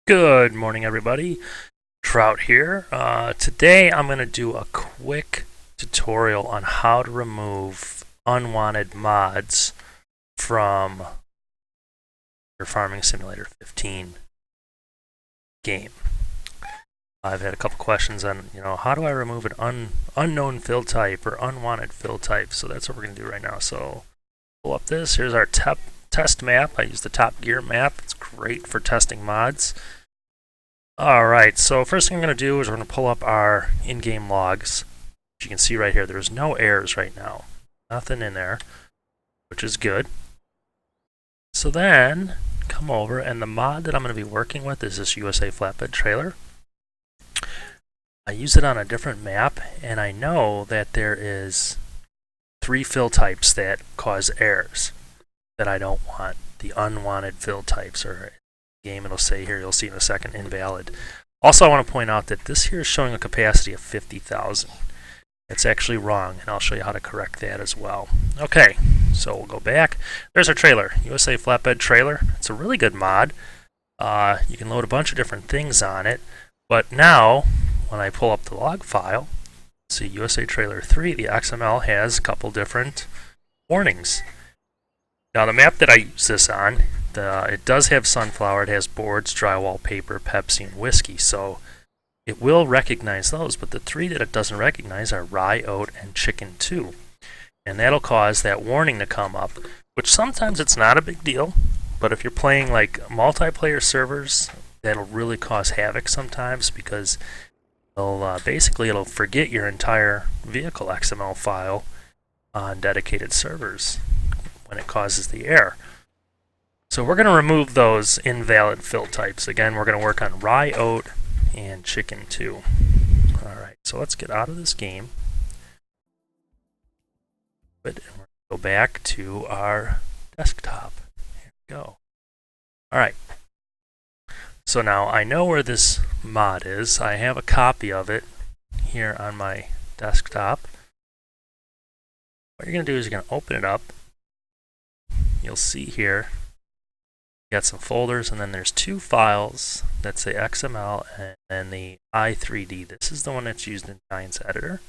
Good morning, everybody. Trout here. Today I'm going to do a quick tutorial on how to remove unwanted mods from your Farming Simulator 15 game. I've had a couple questions on, how do I remove an unknown fill type or unwanted fill type? So that's what we're going to do right now. So pull up this. Here's our test map. I use the Top Gear map. It's great for testing mods. Alright, so first thing I'm going to do is we're going to pull up our in-game logs. As you can see right here, there's no errors right now. Nothing in there, which is good. So then, come over, and the mod that I'm going to be working with is this USA flatbed trailer. I use it on a different map, and I know that there is 3 fill types that cause errors that I don't want. The unwanted fill types, or game it'll say here, you'll see in a second, invalid. Also, I want to point out that this here is showing a capacity of 50,000. It's actually wrong, and I'll show you how to correct that as well. Okay, so we'll go back. There's our trailer, USA flatbed trailer. It's a really good mod. You can load a bunch of different things on it, but now when I pull up the log file, see USA trailer 3, the XML has a couple different warnings. Now the map that I use this on, it does have sunflower, it has boards, drywall, paper, Pepsi, and whiskey, so it will recognize those, but the 3 that it doesn't recognize are rye, oat, and chicken 2. And that'll cause that warning to come up, which sometimes it's not a big deal, but if you're playing like multiplayer servers, that'll really cause havoc sometimes because it'll forget your entire vehicle XML file on dedicated servers when it causes the error. So we're going to remove those invalid fill types. Again, we're going to work on rye, oat, and chicken 2. Alright, so let's get out of this game. And we're going to go back to our desktop. Here we go. Alright. So now I know where this mod is. I have a copy of it here on my desktop. What you're going to do is you're going to open it up. You'll see here got some folders, and then there's 2 files that say XML and then the i3D. This is the one that's used in Giants Editor.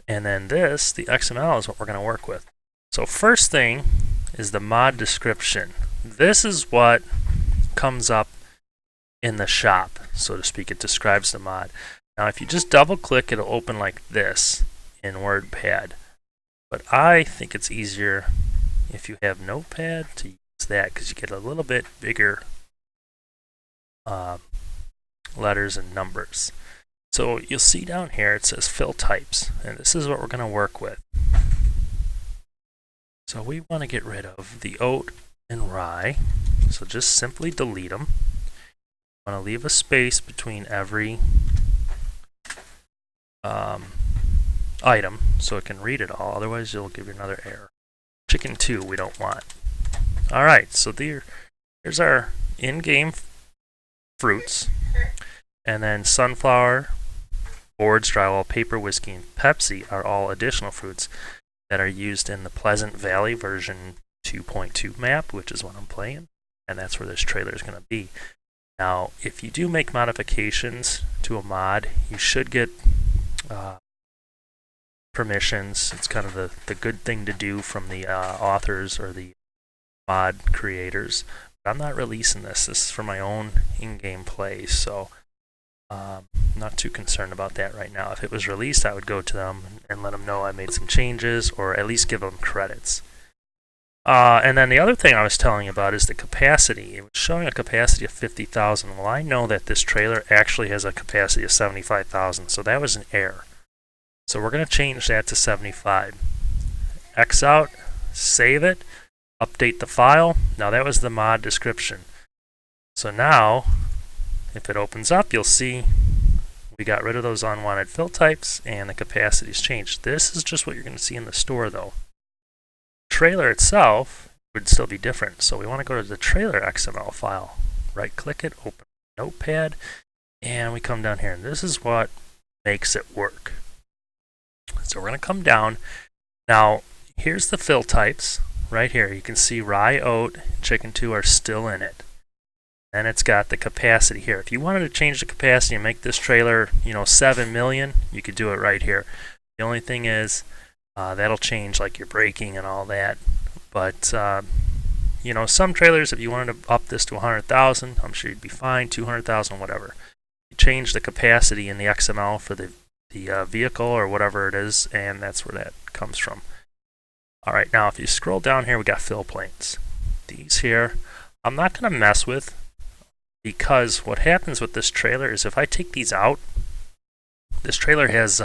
And then this, the XML, is what we're going to work with. So first thing is the mod description. This is what comes up in the shop, so to speak. It describes the mod. Now if you just double click, it'll open like this in WordPad. But I think it's easier if you have Notepad to use that, because you get a little bit bigger letters and numbers. So you'll see down here it says fill types, and this is what we're going to work with. So we want to get rid of the oat and rye, so just simply delete them. I want to leave a space between every item so it can read it all, otherwise you'll give you another error. Chicken 2 we don't want. Alright, so here's our in-game fruits, and then sunflower, boards, drywall, paper, whiskey, and Pepsi are all additional fruits that are used in the Pleasant Valley version 2.2 map, which is what I'm playing, and that's where this trailer is going to be. Now, if you do make modifications to a mod, you should get permissions. It's kind of the good thing to do from the authors or the mod creators. But I'm not releasing this. This is for my own in-game play, so I'm not too concerned about that right now. If it was released, I would go to them and let them know I made some changes, or at least give them credits. And then the other thing I was telling you about is the capacity. It was showing a capacity of 50,000. Well, I know that this trailer actually has a capacity of 75,000, so that was an error. So we're going to change that to 75. X out, save it, update the file. Now that was the mod description. So now, if it opens up, you'll see we got rid of those unwanted fill types and the capacity's changed. This is just what you're going to see in the store though. Trailer itself would still be different. So we want to go to the trailer XML file. Right click it, open Notepad, and we come down here. And this is what makes it work. So we're going to come down. Now, here's the fill types right here. You can see rye, oat, chicken 2 are still in it. And it's got the capacity here. If you wanted to change the capacity and make this trailer, 7 million, you could do it right here. The only thing is, that'll change like your braking and all that. But, some trailers, if you wanted to up this to 100,000, I'm sure you'd be fine, 200,000, whatever. You change the capacity in the XML for the vehicle or whatever it is, and that's where that comes from. All right, now if you scroll down here, we got fill planes. These here, I'm not going to mess with, because what happens with this trailer is if I take these out, this trailer has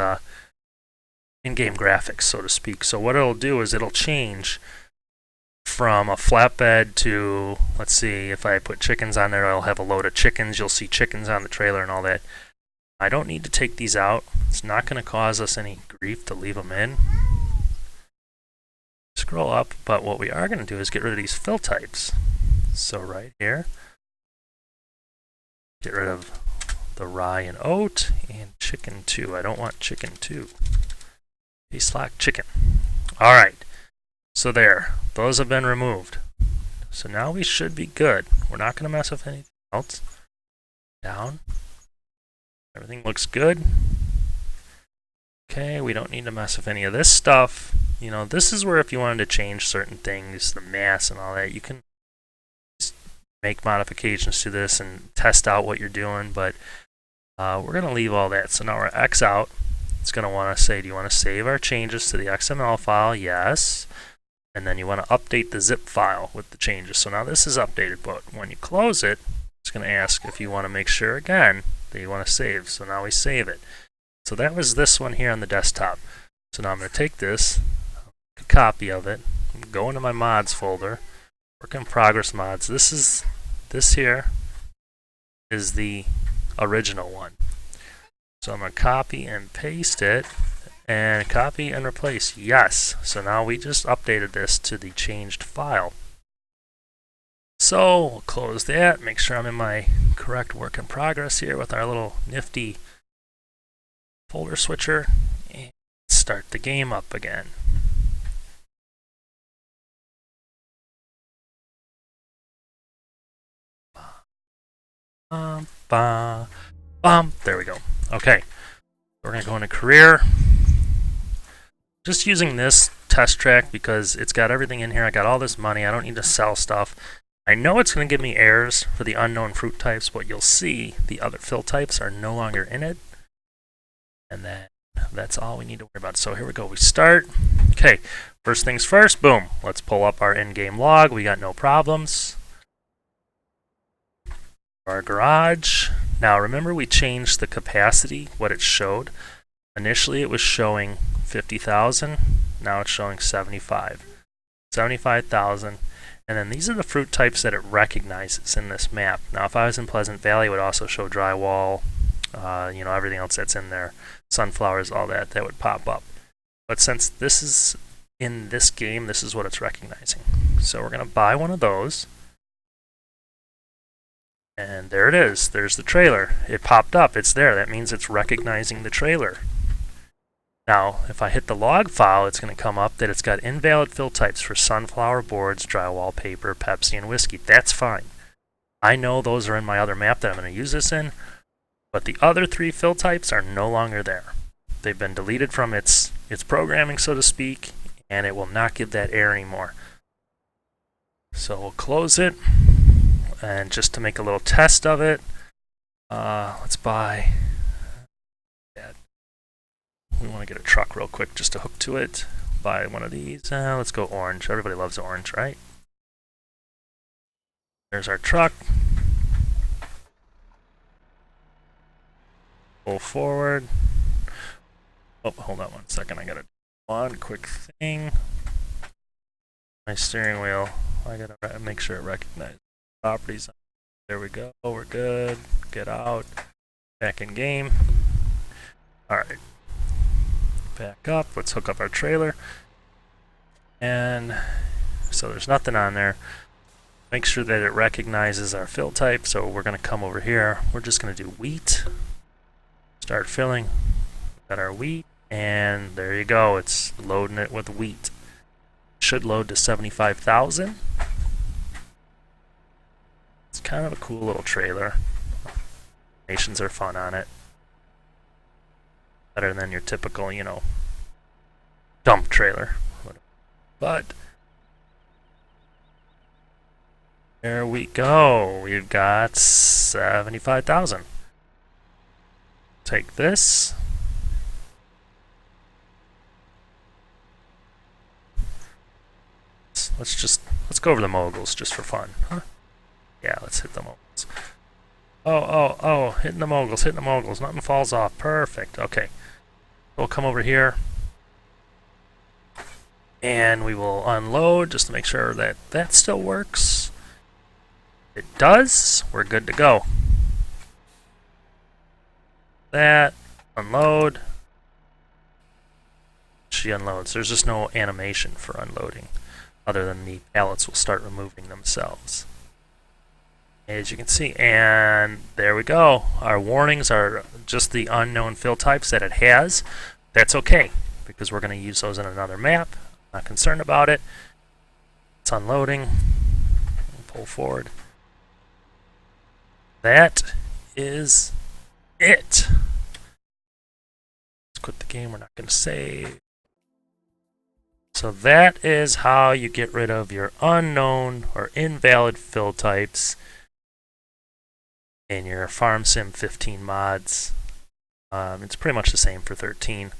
in-game graphics, so to speak. So what it'll do is it'll change from a flatbed to, let's see, if I put chickens on there, I'll have a load of chickens. You'll see chickens on the trailer and all that. I don't need to take these out. It's not going to cause us any grief to leave them in. Scroll up, but what we are going to do is get rid of these fill types. So right here, get rid of the rye and oat and chicken 2. I don't want chicken 2. Tastes like chicken. All right. So there. Those have been removed. So now we should be good. We're not going to mess with anything else. Down. Everything looks good. Okay, we don't need to mess with any of this stuff. This is where if you wanted to change certain things, the mass and all that, you can make modifications to this and test out what you're doing, but we're going to leave all that. So now we're X out. It's going to want to say, do you want to save our changes to the XML file? Yes. And then you want to update the zip file with the changes. So now this is updated, but when you close it, it's going to ask if you want to make sure again that you want to save. So now we save it. So that was this one here on the desktop. So now I'm going to take this, make a copy of it, go into my mods folder, work in progress mods. This here is the original one. So I'm going to copy and paste it, and copy and replace. Yes. So now we just updated this to the changed file. So we'll close that, make sure I'm in my correct work in progress here with our little nifty folder switcher, and start the game up again. There we go. Okay, we're going to go into career. Just using this test track because it's got everything in here. I got all this money. I don't need to sell stuff. I know it's going to give me errors for the unknown fruit types, but you'll see the other fill types are no longer in it. And then that's all we need to worry about. So here we go. We start. Okay, first things first. Boom. Let's pull up our in-game log. We got no problems. Our garage. Now remember we changed the capacity, what it showed. Initially it was showing 50,000. Now it's showing 75,000. And then these are the fruit types that it recognizes in this map. Now if I was in Pleasant Valley, it would also show drywall, everything else that's in there, sunflowers, all that would pop up. But since this is in this game, this is what it's recognizing. So we're going to buy one of those. And there it is. There's the trailer. It popped up. It's there. That means it's recognizing the trailer. Now, if I hit the log file, it's going to come up that it's got invalid fill types for sunflower boards, drywall, paper, Pepsi, and whiskey. That's fine. I know those are in my other map that I'm going to use this in, but the other 3 fill types are no longer there. They've been deleted from its programming, so to speak, and it will not give that error anymore. So we'll close it. And just to make a little test of it, let's buy that. We want to get a truck real quick just to hook to it. Buy one of these. Let's go orange. Everybody loves orange, right? There's our truck. Pull forward. Oh, hold on one second. I got to do one quick thing. My steering wheel. I got to make sure it recognizes properties. There we go. We're good. Get out. Back in game. Alright. Back up. Let's hook up our trailer. And so there's nothing on there. Make sure that it recognizes our fill type. So we're going to come over here. We're just going to do wheat. Start filling. Got our wheat. And there you go. It's loading it with wheat. Should load to 75,000. kind of a cool little trailer. Animations are fun on it. Better than your typical, you know, dump trailer. But there we go. We've got 75,000. Take this. Let's go over the moguls just for fun. Huh? Yeah, let's hit the moguls. Oh, hitting the moguls, Nothing falls off. Perfect. Okay. We'll come over here. And we will unload just to make sure that that still works. It does. We're good to go. That. Unload. She unloads. There's just no animation for unloading, other than the pallets will start removing themselves. As you can see, and there we go. Our warnings are just the unknown fill types that it has. That's okay, because we're going to use those in another map. Not concerned about it. It's unloading. Pull forward. That is it. Let's quit the game. We're not going to save. So that is how you get rid of your unknown or invalid fill types in your Farm Sim 15 mods. It's pretty much the same for 13.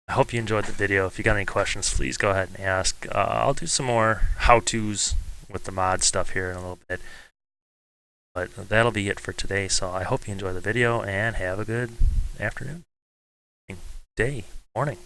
I hope you enjoyed the video. If you got any questions, please go ahead and ask. I'll do some more how-tos with the mod stuff here in a little bit. But that'll be it for today. So I hope you enjoy the video and have a good afternoon, day, morning.